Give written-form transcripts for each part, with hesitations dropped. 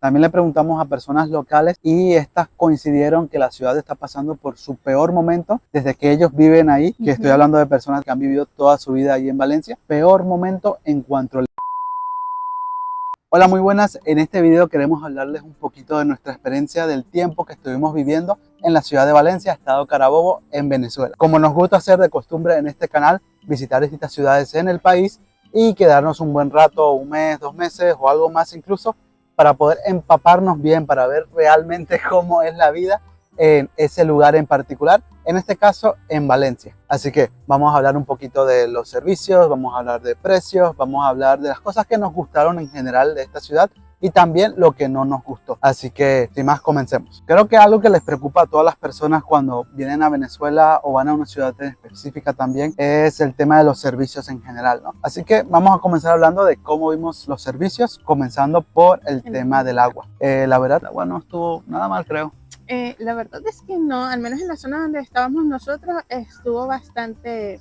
También le preguntamos a personas locales y estas coincidieron que la ciudad está pasando por su peor momento desde que ellos viven ahí, que estoy hablando de personas que han vivido toda su vida ahí en Valencia. Peor momento en cuanto a... Hola, muy buenas. En este video queremos hablarles un poquito de nuestra experiencia del tiempo que estuvimos viviendo en la ciudad de Valencia, estado Carabobo, en Venezuela. Como nos gusta hacer de costumbre en este canal, visitar distintas ciudades en el país y quedarnos un buen rato, un mes, 2 meses o algo más incluso, para poder empaparnos bien, para ver realmente cómo es la vida en ese lugar en particular, en este caso en Valencia. Así que vamos a hablar un poquito de los servicios, vamos a hablar de precios, vamos a hablar de las cosas que nos gustaron en general de esta ciudad y también lo que no nos gustó. Así que sin más, comencemos. Creo que algo que les preocupa a todas las personas cuando vienen a Venezuela o van a una ciudad específica también es el tema de los servicios en general, ¿no? Así que vamos a comenzar hablando de cómo vimos los servicios, comenzando por el tema del agua. La verdad, el agua no estuvo nada mal, creo. La verdad es que no, al menos en la zona donde estábamos nosotros estuvo bastante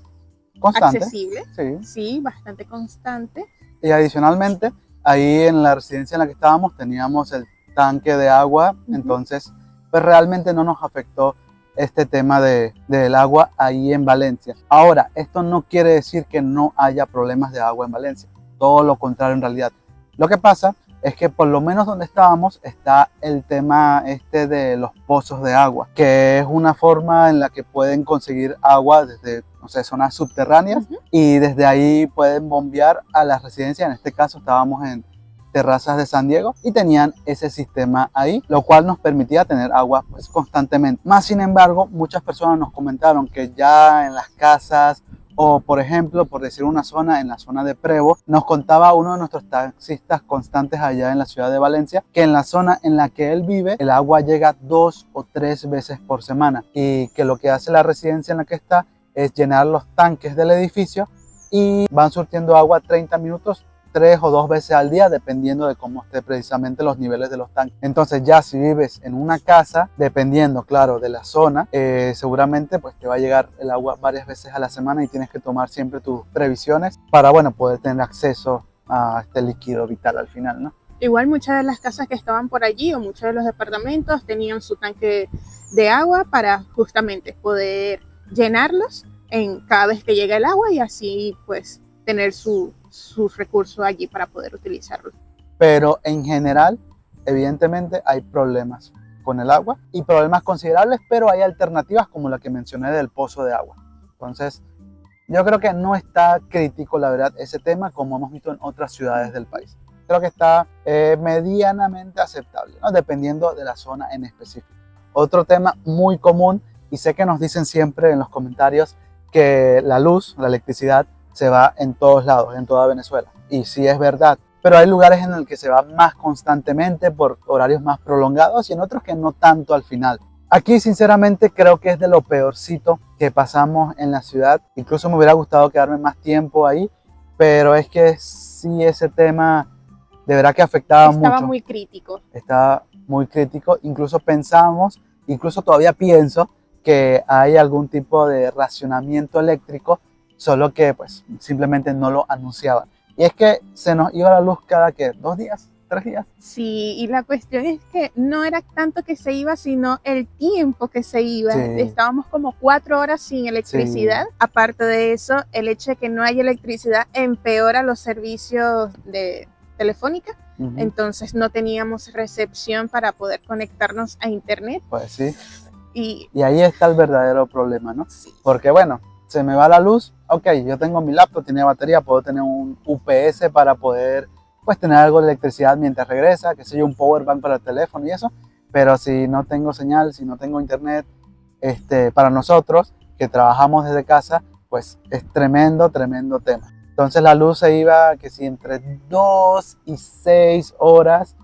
Constante, accesible, sí. sí, bastante constante. Y adicionalmente, ahí en la residencia en la que estábamos teníamos el tanque de agua, entonces pues realmente no nos afectó este tema del agua ahí en Valencia. Ahora, esto no quiere decir que no haya problemas de agua en Valencia, todo lo contrario en realidad. Lo que pasa es que por lo menos donde estábamos está el tema de los pozos de agua, que es una forma en la que pueden conseguir agua desde, no sé, zonas subterráneas y desde ahí pueden bombear a las residencias. En este caso estábamos en Terrazas de San Diego y tenían ese sistema ahí, lo cual nos permitía tener agua pues constantemente. Más sin embargo, muchas personas nos comentaron que ya en las casas o por ejemplo, por decir una zona, en la zona de Prevo, nos contaba uno de nuestros taxistas constantes allá en la ciudad de Valencia, que en la zona en la que él vive, el agua llega 2 o 3 veces por semana y que lo que hace la residencia en la que está es llenar los tanques del edificio y van surtiendo agua 30 minutos, 3 o 2 veces al día, dependiendo de cómo esté precisamente los niveles de los tanques. Entonces ya si vives en una casa, dependiendo claro de la zona, seguramente pues te va a llegar el agua varias veces a la semana y tienes que tomar siempre tus previsiones para, bueno, poder tener acceso a este líquido vital al final, ¿no? Igual muchas de las casas que estaban por allí o muchos de los departamentos tenían su tanque de agua para justamente poder llenarlos en cada vez que llega el agua y así pues tener sus recursos allí para poder utilizarlos. Pero en general, evidentemente hay problemas con el agua y problemas considerables, pero hay alternativas como la que mencioné del pozo de agua. Entonces, yo creo que no está crítico, la verdad, ese tema como hemos visto en otras ciudades del país. Creo que está medianamente aceptable, ¿no? Dependiendo de la zona en específico. Otro tema muy común, y sé que nos dicen siempre en los comentarios que la luz, la electricidad, se va en todos lados, en toda Venezuela. Y sí es verdad, pero hay lugares en los que se va más constantemente por horarios más prolongados y en otros que no tanto al final. Aquí sinceramente creo que es de lo peorcito que pasamos en la ciudad. Incluso me hubiera gustado quedarme más tiempo ahí, pero es que sí, ese tema de verdad que afectaba mucho. Estaba muy crítico. Estaba muy crítico. Incluso pensamos, incluso todavía pienso que hay algún tipo de racionamiento eléctrico, solo que pues simplemente no lo anunciaban. Y es que se nos iba la luz cada, ¿qué? 2 días, 3 días. Sí, y la cuestión es que no era tanto que se iba, sino el tiempo que se iba. Sí. Estábamos como 4 horas sin electricidad. Sí. Aparte de eso, el hecho de que no haya electricidad empeora los servicios de telefónica. Entonces no teníamos recepción para poder conectarnos a internet. Pues sí. Y ahí está el verdadero problema, ¿no? Sí. Porque bueno, se me va la luz, ok, yo tengo mi laptop, tiene batería, puedo tener un UPS para poder pues tener algo de electricidad mientras regresa, que sé yo, un power bank para el teléfono y eso, pero si no tengo señal, si no tengo internet, para nosotros que trabajamos desde casa, pues es tremendo tema. Entonces la luz se iba, que si entre 2 y 6 horas,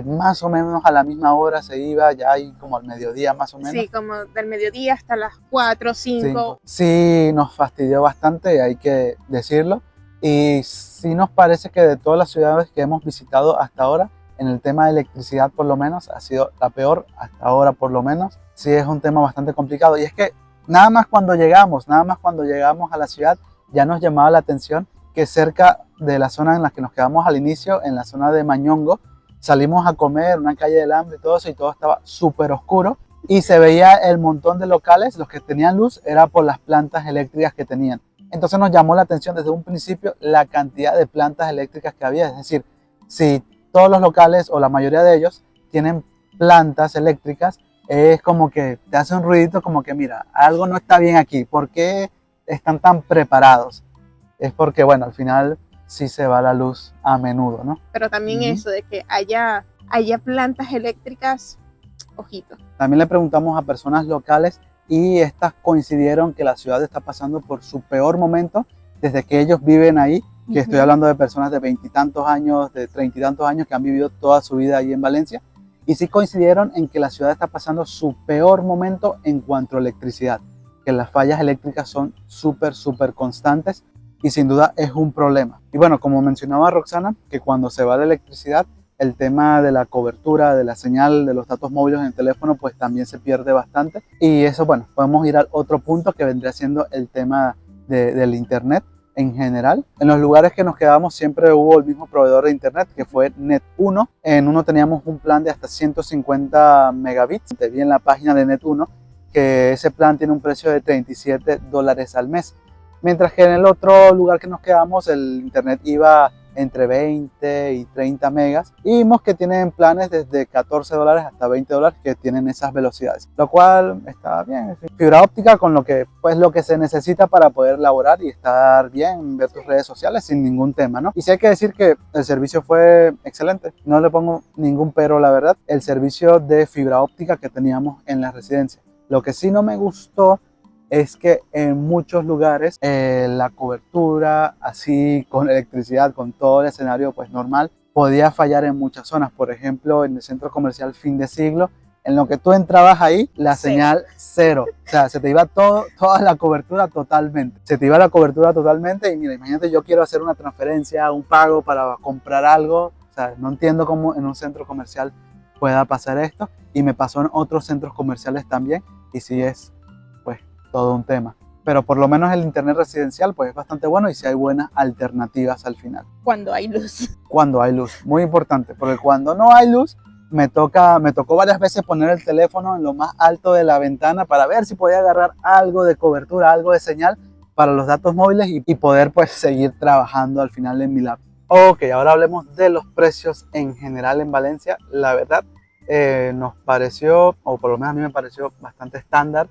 más o menos a la misma hora se iba, ya ahí como al mediodía más o menos. Sí, como del mediodía hasta las 4, 5. Sí, nos fastidió bastante, hay que decirlo. Y sí nos parece que de todas las ciudades que hemos visitado hasta ahora, en el tema de electricidad por lo menos, ha sido la peor hasta ahora por lo menos. Sí es un tema bastante complicado. Y es que nada más cuando llegamos a la ciudad, ya nos llamaba la atención que cerca de la zona en la que nos quedamos al inicio, en la zona de Mañongo, salimos a comer, una calle del hambre y todo eso, y todo estaba súper oscuro. Y se veía el montón de locales, los que tenían luz, era por las plantas eléctricas que tenían. Entonces nos llamó la atención desde un principio la cantidad de plantas eléctricas que había. Es decir, si todos los locales o la mayoría de ellos tienen plantas eléctricas, es como que te hace un ruidito como que mira, algo no está bien aquí. ¿Por qué están tan preparados? Es porque, bueno, al final sí se va la luz a menudo, ¿no? Pero también eso de que haya plantas eléctricas, ojito. También le preguntamos a personas locales y estas coincidieron que la ciudad está pasando por su peor momento desde que ellos viven ahí, que estoy hablando de personas de 20 y tantos años, de 30 y tantos años que han vivido toda su vida ahí en Valencia, y sí coincidieron en que la ciudad está pasando su peor momento en cuanto a electricidad, que las fallas eléctricas son súper constantes y sin duda es un problema. Y bueno, como mencionaba Roxana, que cuando se va la electricidad, el tema de la cobertura, de la señal, de los datos móviles en el teléfono, pues también se pierde bastante. Y eso, bueno, podemos ir al otro punto que vendría siendo el tema del internet en general. En los lugares que nos quedamos siempre hubo el mismo proveedor de internet, que fue Net1. En uno teníamos un plan de hasta 150 megabits. Te vi en la página de Net1 que ese plan tiene un precio de $37 al mes. Mientras que en el otro lugar que nos quedamos el internet iba entre 20 y 30 megas, y vimos que tienen planes desde $14 hasta $20 que tienen esas velocidades, lo cual está bien. Fibra óptica con lo que se necesita para poder laborar y estar bien, ver tus redes sociales sin ningún tema, ¿no? Y sí hay que decir que el servicio fue excelente, no le pongo ningún pero, la verdad, el servicio de fibra óptica que teníamos en la residencia. Lo que sí no me gustó es que en muchos lugares la cobertura, así con electricidad, con todo el escenario pues normal, podía fallar en muchas zonas. Por ejemplo, en el centro comercial Fin de Siglo, en lo que tú entrabas ahí, la señal cero. O sea, se te iba toda la cobertura totalmente. Se te iba la cobertura totalmente y mira, imagínate, yo quiero hacer una transferencia, un pago para comprar algo. O sea, no entiendo cómo en un centro comercial pueda pasar esto. Y me pasó en otros centros comerciales también. Y sí es todo un tema, pero por lo menos el internet residencial pues es bastante bueno y sí hay buenas alternativas al final. Cuando hay luz. Cuando hay luz, muy importante, porque cuando no hay luz me tocó varias veces poner el teléfono en lo más alto de la ventana para ver si podía agarrar algo de cobertura, algo de señal para los datos móviles y poder pues seguir trabajando al final en mi lab. Ok, ahora hablemos de los precios en general en Valencia. La verdad, nos pareció, o por lo menos a mí me pareció bastante estándar.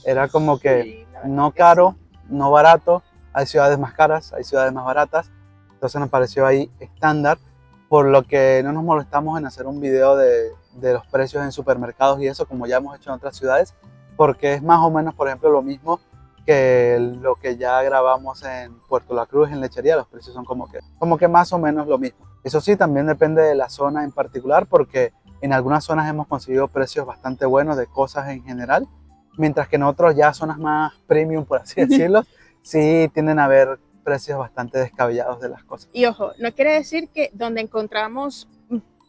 Era como que no caro, no barato. Hay ciudades más caras, hay ciudades más baratas. Entonces nos pareció ahí estándar, por lo que no nos molestamos en hacer un video de los precios en supermercados y eso, como ya hemos hecho en otras ciudades, porque es más o menos, por ejemplo, lo mismo que lo que ya grabamos en Puerto La Cruz, en lechería. Los precios son como que más o menos lo mismo. Eso sí, también depende de la zona en particular, porque en algunas zonas hemos conseguido precios bastante buenos de cosas en general, mientras que en otros, ya zonas más premium, por así decirlo, sí tienden a haber precios bastante descabellados de las cosas. Y ojo, no quiere decir que donde encontramos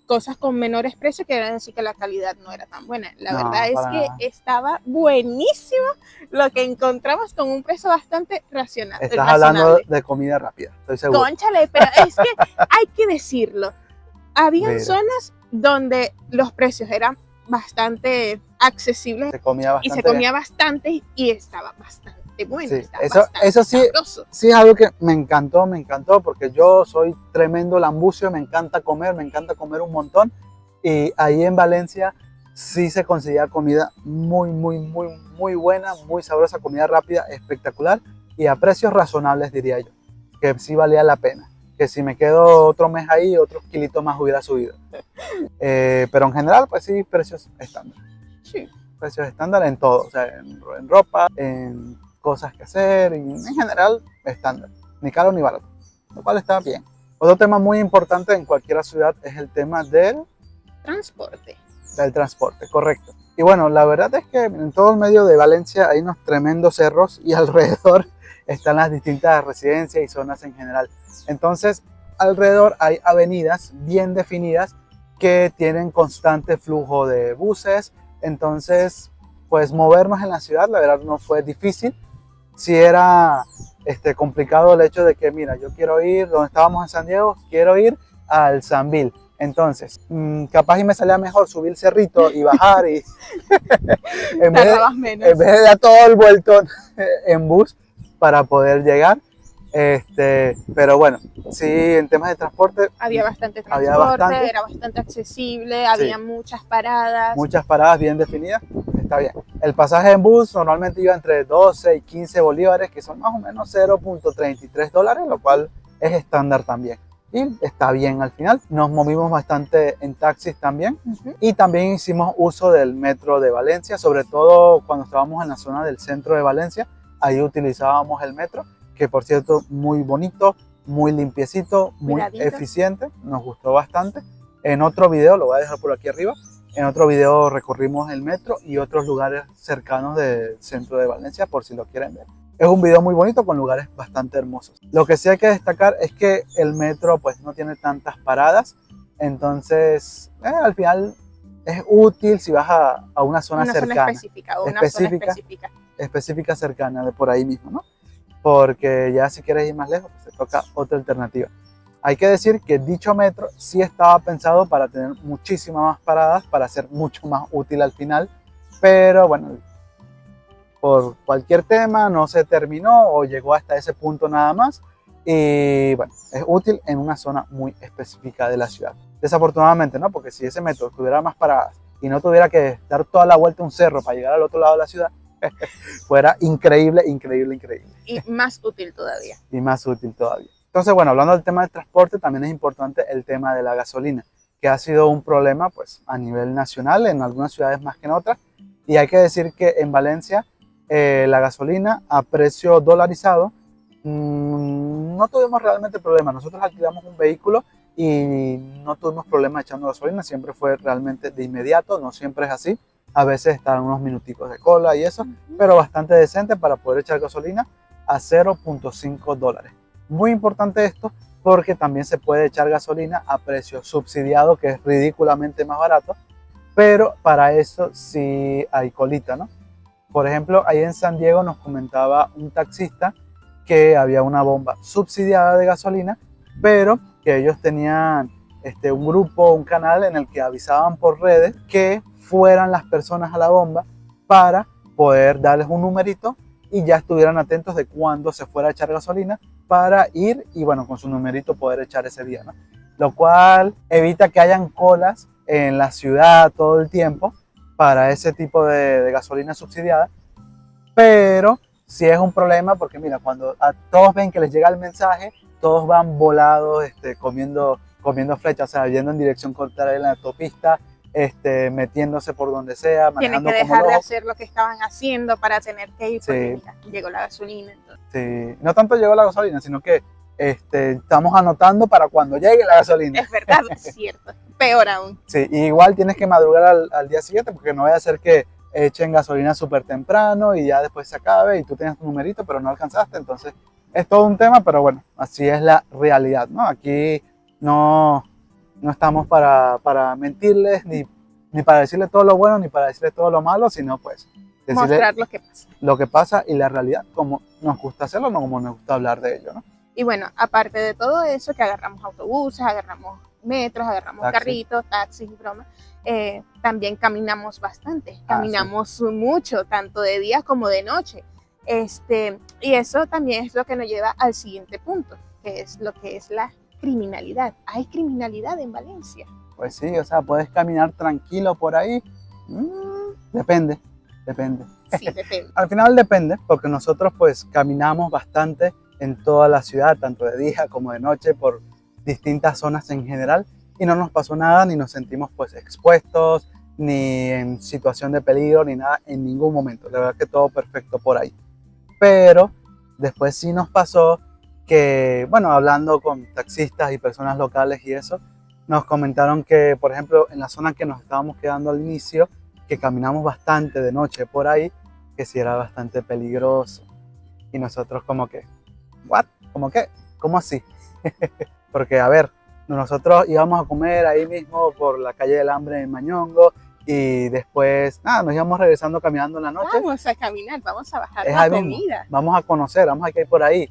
cosas con menores precios quiere decir que la calidad no era tan buena. La verdad es que estaba buenísimo lo que encontramos con un precio bastante racional. Estás hablando de comida rápida, estoy seguro. Cónchale, pero es que hay que decirlo. Habían zonas donde los precios eran bastante accesibles, y se comía bastante y estaba bastante bueno. Sí, eso sí, sí es algo que me encantó, porque yo soy tremendo lambucio, me encanta comer un montón, y ahí en Valencia sí se conseguía comida muy buena, muy sabrosa, comida rápida, espectacular y a precios razonables, diría yo, que sí valía la pena. Que si me quedo otro mes ahí, otros kilitos más hubiera subido. Pero en general, pues sí, precios estándar. Sí. Precios estándar en todo, o sea, en ropa, en cosas que hacer, y en general estándar. Ni caro ni barato, lo cual está bien. Otro tema muy importante en cualquier ciudad es el tema del transporte. Del transporte, correcto. Y bueno, la verdad es que en todo el medio de Valencia hay unos tremendos cerros y alrededor están las distintas residencias y zonas en general. Entonces, alrededor hay avenidas bien definidas que tienen constante flujo de buses. Entonces, pues movernos en la ciudad, la verdad, no fue difícil. Sí era complicado el hecho de que, mira, yo quiero ir, donde estábamos en San Diego, quiero ir al Sambil. Entonces, capaz y me salía mejor subir el cerrito y bajar y Tardabas menos. en vez de dar todo el vueltón en bus para poder llegar. Pero bueno, sí, en temas de transporte Había bastante había transporte, bastante. era bastante accesible, había muchas paradas. Muchas paradas bien definidas, está bien. El pasaje en bus normalmente iba entre 12 y 15 bolívares, que son más o menos 0.33 dólares, lo cual es estándar también. Y está bien al final. Nos movimos bastante en taxis también. Y también hicimos uso del metro de Valencia, sobre todo cuando estábamos en la zona del centro de Valencia. Ahí utilizábamos el metro, que por cierto, muy bonito, muy limpiecito, muy Cuidadito. eficiente. Nos gustó bastante. En otro video, lo voy a dejar por aquí arriba, en otro video recorrimos el metro y otros lugares cercanos del centro de Valencia, por si lo quieren ver. Es un video muy bonito con lugares bastante hermosos. Lo que sí hay que destacar es que el metro pues no tiene tantas paradas, entonces al final es útil si vas a una zona cercana. Específica cercana de por ahí mismo, ¿no? Porque ya si quieres ir más lejos, pues te toca otra alternativa. Hay que decir que dicho metro sí estaba pensado para tener muchísimas más paradas, para ser mucho más útil al final, pero bueno, por cualquier tema no se terminó o llegó hasta ese punto nada más. Y bueno, es útil en una zona muy específica de la ciudad. Desafortunadamente, ¿no? Porque si ese metro tuviera más paradas y no tuviera que dar toda la vuelta a un cerro para llegar al otro lado de la ciudad, fuera increíble, increíble, increíble. Y más útil todavía. Y más útil todavía. Entonces, bueno, hablando del tema del transporte, también es importante el tema de la gasolina, que ha sido un problema pues, a nivel nacional, en algunas ciudades más que en otras. Y hay que decir que en Valencia la gasolina a precio dolarizado no tuvimos realmente problemas. Nosotros alquilamos un vehículo y no tuvimos problemas echando gasolina, siempre fue realmente de inmediato, no siempre es así. A veces están unos minuticos de cola y eso, pero bastante decente para poder echar gasolina a 0.5 dólares. Muy importante esto porque también se puede echar gasolina a precio subsidiado, que es ridículamente más barato, pero para eso sí hay colita, ¿no? Por ejemplo, ahí en San Diego nos comentaba un taxista que había una bomba subsidiada de gasolina, pero que ellos tenían un grupo, un canal en el que avisaban por redes que fueran las personas a la bomba para poder darles un numerito y ya estuvieran atentos de cuándo se fuera a echar gasolina para ir y bueno, con su numerito poder echar ese día, ¿no? Lo cual evita que hayan colas en la ciudad todo el tiempo para ese tipo de gasolina subsidiada, pero sí es un problema porque mira, cuando a todos ven que les llega el mensaje, todos van volados, comiendo flechas, o sea, yendo en dirección contraria en la autopista, metiéndose por donde sea, tienen que dejar de hacer lo que estaban haciendo para tener que ir porque mira, llegó la gasolina. Entonces. Sí, no tanto llegó la gasolina, sino que estamos anotando para cuando llegue la gasolina. Es verdad, es cierto. Peor aún. Sí, igual tienes que madrugar al día siguiente porque no vaya a ser que echen gasolina súper temprano y ya después se acabe y tú tienes tu numerito pero no alcanzaste. Entonces es todo un tema, pero bueno, así es la realidad, ¿no? Aquí no estamos para mentirles ni para decirles todo lo bueno ni para decirles todo lo malo, sino pues mostrar lo que pasa y la realidad como nos gusta hacerlo, no como nos gusta hablar de ello, ¿no? Y bueno, aparte de todo eso, que agarramos autobuses, agarramos metros, agarramos carritos, taxis y bromas, también caminamos bastante, caminamos mucho, tanto de día como de noche. Y eso también es lo que nos lleva al siguiente punto, que es lo que es la criminalidad. ¿Hay criminalidad en Valencia? Pues sí, o sea, puedes caminar tranquilo por ahí. Depende. Sí, depende. Al final depende, porque nosotros pues caminamos bastante en toda la ciudad, tanto de día como de noche, por distintas zonas en general, y no nos pasó nada, ni nos sentimos pues expuestos, ni en situación de peligro, ni nada en ningún momento. La verdad que todo perfecto por ahí. Pero después sí nos pasó que, bueno, hablando con taxistas y personas locales y eso, nos comentaron que, por ejemplo, en la zona que nos estábamos quedando al inicio, que caminamos bastante de noche por ahí, que sí era bastante peligroso. Y nosotros como que, ¿what? ¿Cómo qué? ¿Cómo así? Porque, a ver, nosotros íbamos a comer ahí mismo por la calle del Hambre en Mañongo y después, nada, nos íbamos regresando caminando en la noche. Vamos a caminar, vamos a bajar la comida. Vamos a conocer, vamos a ir por ahí.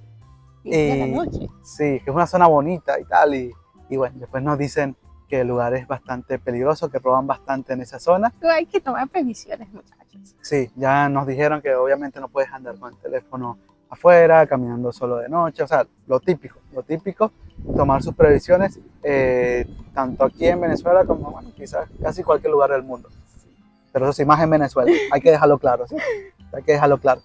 Y la noche. Sí, que es una zona bonita y tal. Y bueno, después nos dicen, que el lugar es bastante peligroso, que roban bastante en esa zona. Hay que tomar previsiones, muchachos. Sí, ya nos dijeron que obviamente no puedes andar con el teléfono afuera, caminando solo de noche, o sea, lo típico, tomar sus previsiones, tanto aquí en Venezuela como, bueno, quizás casi cualquier lugar del mundo. Pero eso sí, más en Venezuela, hay que dejarlo claro, ¿sí? Hay que dejarlo claro.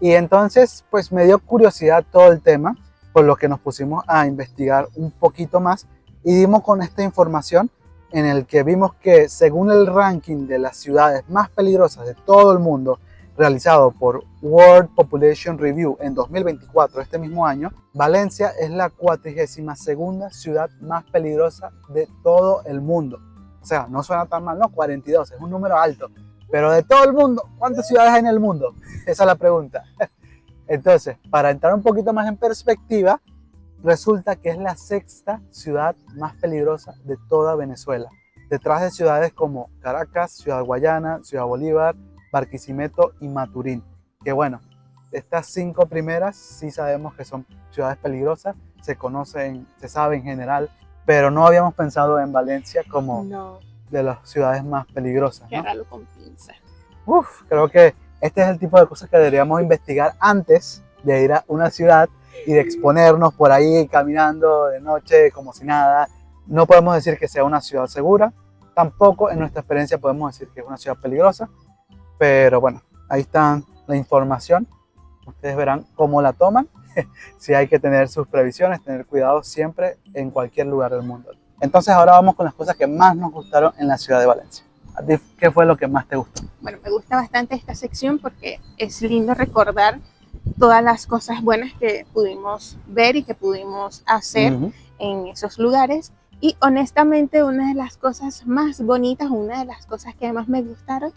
Y entonces, pues me dio curiosidad todo el tema, por lo que nos pusimos a investigar un poquito más y dimos con esta información en el que vimos que según el ranking de las ciudades más peligrosas de todo el mundo, realizado por World Population Review en 2024, este mismo año, Valencia es la 42ª ciudad más peligrosa de todo el mundo. O sea, no suena tan mal, ¿no? 42, es un número alto. Pero de todo el mundo, ¿cuántas ciudades hay en el mundo? Esa es la pregunta. Entonces, para entrar un poquito más en perspectiva, resulta que es la 6ª ciudad más peligrosa de toda Venezuela, detrás de ciudades como Caracas, Ciudad Guayana, Ciudad Bolívar, Barquisimeto y Maturín. Que bueno, estas 5 primeras sí sabemos que son ciudades peligrosas, se conocen, se sabe en general, pero no habíamos pensado en Valencia como de las ciudades más peligrosas, ¿no? Agárralo con pinza. Creo que este es el tipo de cosas que deberíamos investigar antes de ir a una ciudad y de exponernos por ahí caminando de noche como si nada. No podemos decir que sea una ciudad segura, tampoco en nuestra experiencia podemos decir que es una ciudad peligrosa, pero bueno, ahí está la información. Ustedes verán cómo la toman. Sí, hay que tener sus previsiones, tener cuidado siempre en cualquier lugar del mundo. Entonces ahora vamos con las cosas que más nos gustaron en la ciudad de Valencia. ¿A ti qué fue lo que más te gustó? Bueno, me gusta bastante esta sección porque es lindo recordar todas las cosas buenas que pudimos ver y que pudimos hacer en esos lugares. Y honestamente, una de las cosas más bonitas, una de las cosas que más me gustaron,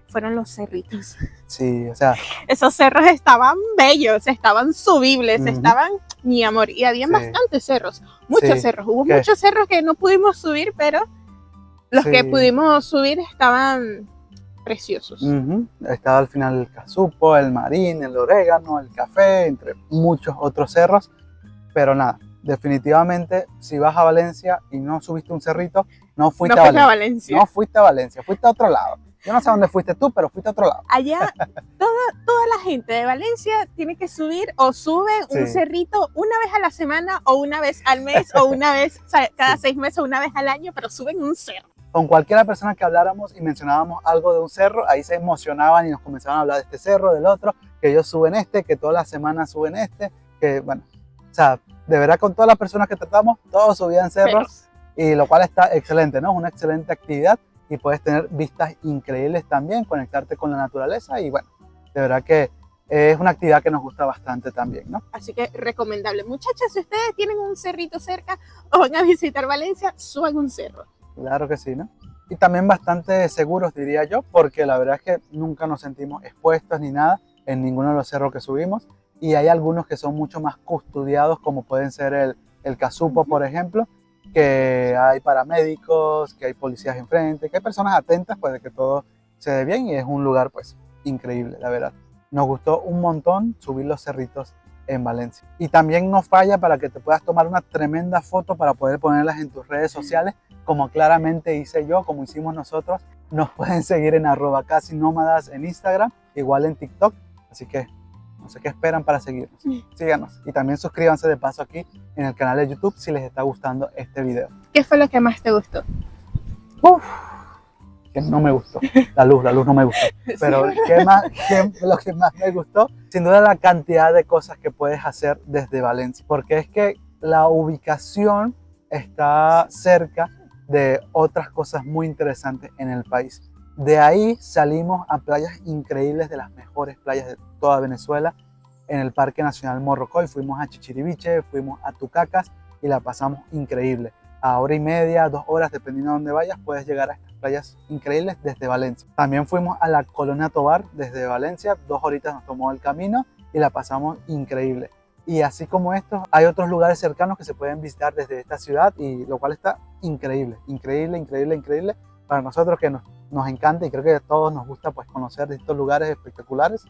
fueron los cerritos. Sí, o sea, esos cerros estaban bellos, estaban subibles, estaban, mi amor, y habían bastantes cerros, muchos cerros. Hubo muchos cerros que no pudimos subir, pero los que pudimos subir estaban preciosos. Estaba al final el Casupo, el Marín, el Orégano, el Café, entre muchos otros cerros, pero nada, definitivamente si vas a Valencia y no subiste un cerrito, no fuiste a Valencia. No fuiste a Valencia, fuiste a otro lado. Yo no sé a dónde fuiste tú, pero fuiste a otro lado. Allá toda la gente de Valencia tiene que subir o sube un cerrito una vez a la semana o una vez al mes o una vez cada 6 meses o una vez al año, pero suben un cerro. Con cualquiera persona que habláramos y mencionábamos algo de un cerro, ahí se emocionaban y nos comenzaban a hablar de este cerro, del otro, que ellos suben este, que todas las semanas suben este, que bueno, o sea, de verdad con todas las personas que tratamos, todos subían cerros. Y lo cual está excelente, ¿no? Es una excelente actividad y puedes tener vistas increíbles también, conectarte con la naturaleza y bueno, de verdad que es una actividad que nos gusta bastante también, ¿no? Así que recomendable. Muchachas, si ustedes tienen un cerrito cerca o van a visitar Valencia, suban un cerro. Claro que sí, ¿no? Y también bastante seguros, diría yo, porque la verdad es que nunca nos sentimos expuestos ni nada en ninguno de los cerros que subimos y hay algunos que son mucho más custodiados, como pueden ser el Casupo, por ejemplo, que hay paramédicos, que hay policías enfrente, que hay personas atentas pues de que todo se dé bien y es un lugar pues increíble, la verdad. Nos gustó un montón subir los cerritos en Valencia. Y también no falla para que te puedas tomar una tremenda foto para poder ponerlas en tus redes sociales, como claramente hice yo, como hicimos nosotros. Nos pueden seguir en @casinómadas en Instagram, igual en TikTok, así que no sé qué esperan para seguirnos. Síganos y también suscríbanse de paso aquí en el canal de YouTube si les está gustando este video. ¿Qué fue lo que más te gustó? Que no me gustó. La luz no me gustó. Pero lo que más me gustó, sin duda la cantidad de cosas que puedes hacer desde Valencia. Porque es que la ubicación está cerca de otras cosas muy interesantes en el país. De ahí salimos a playas increíbles, de las mejores playas de toda Venezuela. En el Parque Nacional Morrocoy fuimos a Chichiriviche, fuimos a Tucacas y la pasamos increíble. A 1 hora y media, 2 horas, dependiendo de dónde vayas, puedes llegar a estas playas increíbles desde Valencia. También fuimos a la Colonia Tovar desde Valencia, 2 horitas nos tomó el camino y la pasamos increíble. Y así como estos, hay otros lugares cercanos que se pueden visitar desde esta ciudad y lo cual está increíble, increíble, increíble, increíble. Para nosotros que nos encanta y creo que a todos nos gusta pues conocer distintos lugares espectaculares,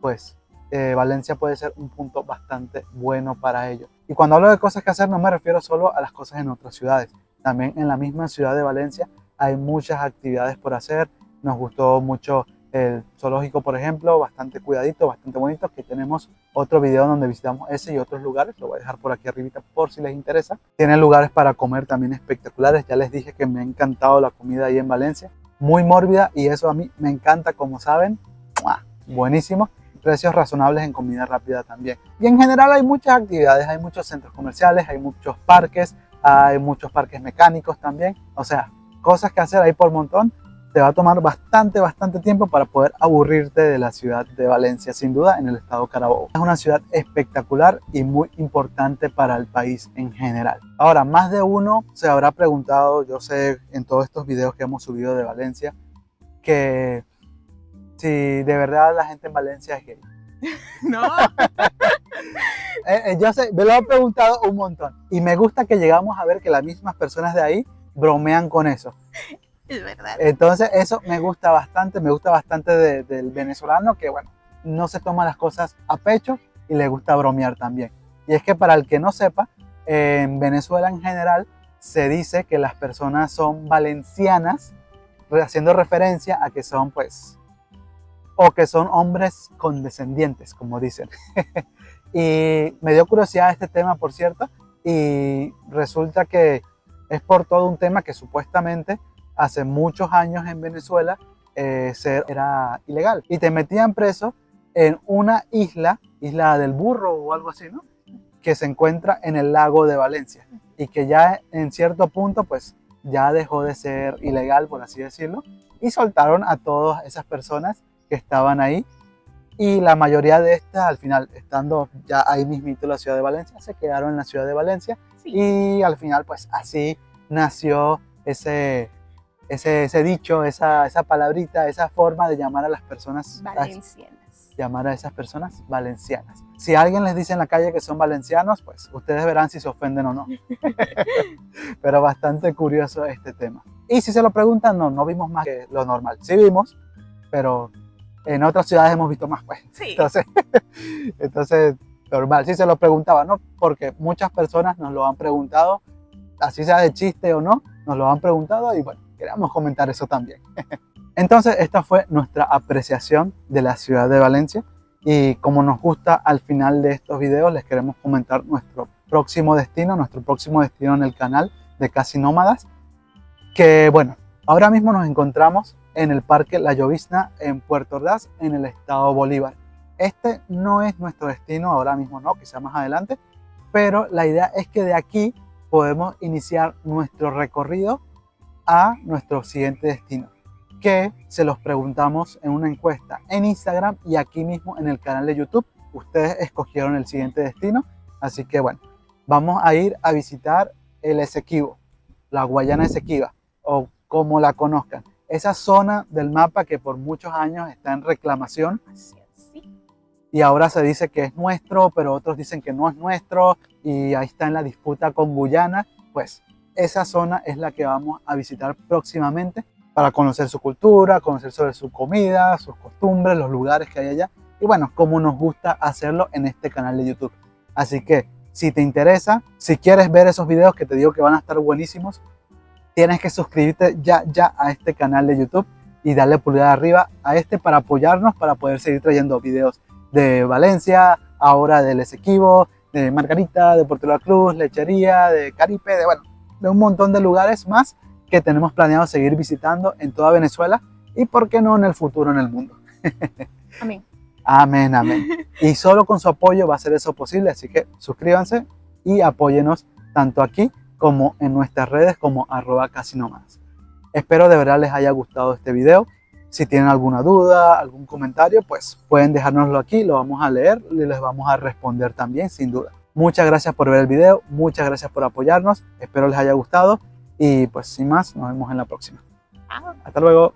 pues Valencia puede ser un punto bastante bueno para ello. Y cuando hablo de cosas que hacer no me refiero solo a las cosas en otras ciudades, también en la misma ciudad de Valencia hay muchas actividades por hacer. Nos gustó mucho el zoológico, por ejemplo, bastante cuidadito, bastante bonito, que tenemos otro video donde visitamos ese y otros lugares, lo voy a dejar por aquí arribita por si les interesa. Tienen lugares para comer también espectaculares, ya les dije que me ha encantado la comida ahí en Valencia, muy mórbida y eso a mí me encanta, como saben, ¡mua! Buenísimo. Precios razonables en comida rápida también. Y en general hay muchas actividades, hay muchos centros comerciales, hay muchos parques mecánicos también, o sea, cosas que hacer ahí por montón. Te va a tomar bastante tiempo para poder aburrirte de la ciudad de Valencia, sin duda, en el estado Carabobo. Es una ciudad espectacular y muy importante para el país en general. Ahora, más de uno se habrá preguntado, yo sé en todos estos videos que hemos subido de Valencia, que si de verdad la gente en Valencia es gay. No. Yo sé, me lo han preguntado un montón y me gusta que llegamos a ver que las mismas personas de ahí bromean con eso. Es verdad. Entonces eso me gusta bastante del venezolano, que bueno, no se toma las cosas a pecho y le gusta bromear también. Y es que para el que no sepa, en Venezuela en general se dice que las personas son valencianas, haciendo referencia a que son pues, o que son hombres condescendientes, como dicen. Y me dio curiosidad este tema, por cierto, y resulta que es por todo un tema que supuestamente hace muchos años en Venezuela era ilegal y te metían preso en una isla del Burro o algo así, ¿no? Que se encuentra en el lago de Valencia y que ya en cierto punto pues ya dejó de ser ilegal, por así decirlo, y soltaron a todas esas personas que estaban ahí y la mayoría de estas al final, estando ya ahí mismito en la ciudad de Valencia, se quedaron en la ciudad de Valencia. Sí. Y al final pues así nació ese dicho, esa palabrita, esa forma de llamar a las personas valencianas. Llamar a esas personas valencianas. Si alguien les dice en la calle que son valencianos, pues ustedes verán si se ofenden o no. Pero bastante curioso este tema. Y si se lo preguntan, no vimos más que lo normal. Sí vimos, pero en otras ciudades hemos visto más, pues. Sí. Entonces, normal. Si se lo preguntaban, ¿no? Porque muchas personas nos lo han preguntado, así sea de chiste o no, nos lo han preguntado y bueno, queríamos comentar eso también. Entonces, esta fue nuestra apreciación de la ciudad de Valencia y como nos gusta al final de estos videos, les queremos comentar nuestro próximo destino en el canal de Casi Nómadas, que bueno, ahora mismo nos encontramos en el Parque La Llovizna en Puerto Ordaz, en el estado Bolívar. Este no es nuestro destino ahora mismo, no, quizá más adelante, pero la idea es que de aquí podemos iniciar nuestro recorrido a nuestro siguiente destino, que se los preguntamos en una encuesta en Instagram y aquí mismo en el canal de YouTube. Ustedes escogieron el siguiente destino, así que bueno, vamos a ir a visitar el Esequibo, la Guayana Esequiba, o como la conozcan, esa zona del mapa que por muchos años está en reclamación. Y ahora se dice que es nuestro, pero otros dicen que no es nuestro, y ahí está en la disputa con Guyana. Pues esa zona es la que vamos a visitar próximamente para conocer su cultura, conocer sobre su comida, sus costumbres, los lugares que hay allá. Y bueno, como nos gusta hacerlo en este canal de YouTube. Así que si te interesa, si quieres ver esos videos que te digo que van a estar buenísimos, tienes que suscribirte ya a este canal de YouTube y darle pulgar arriba a este para apoyarnos, para poder seguir trayendo videos de Valencia, ahora del Esequibo, de Margarita, de Puerto La Cruz, Lechería, de Caripe, de un montón de lugares más que tenemos planeado seguir visitando en toda Venezuela y por qué no en el futuro en el mundo. Amén. Amén, amén. Y solo con su apoyo va a ser eso posible, así que suscríbanse y apóyenos tanto aquí como en nuestras redes como @casinómadas. Espero de verdad les haya gustado este video. Si tienen alguna duda, algún comentario, pues pueden dejárnoslo aquí, lo vamos a leer y les vamos a responder también, sin duda. Muchas gracias por ver el video, muchas gracias por apoyarnos, espero les haya gustado y pues sin más, nos vemos en la próxima. Hasta luego.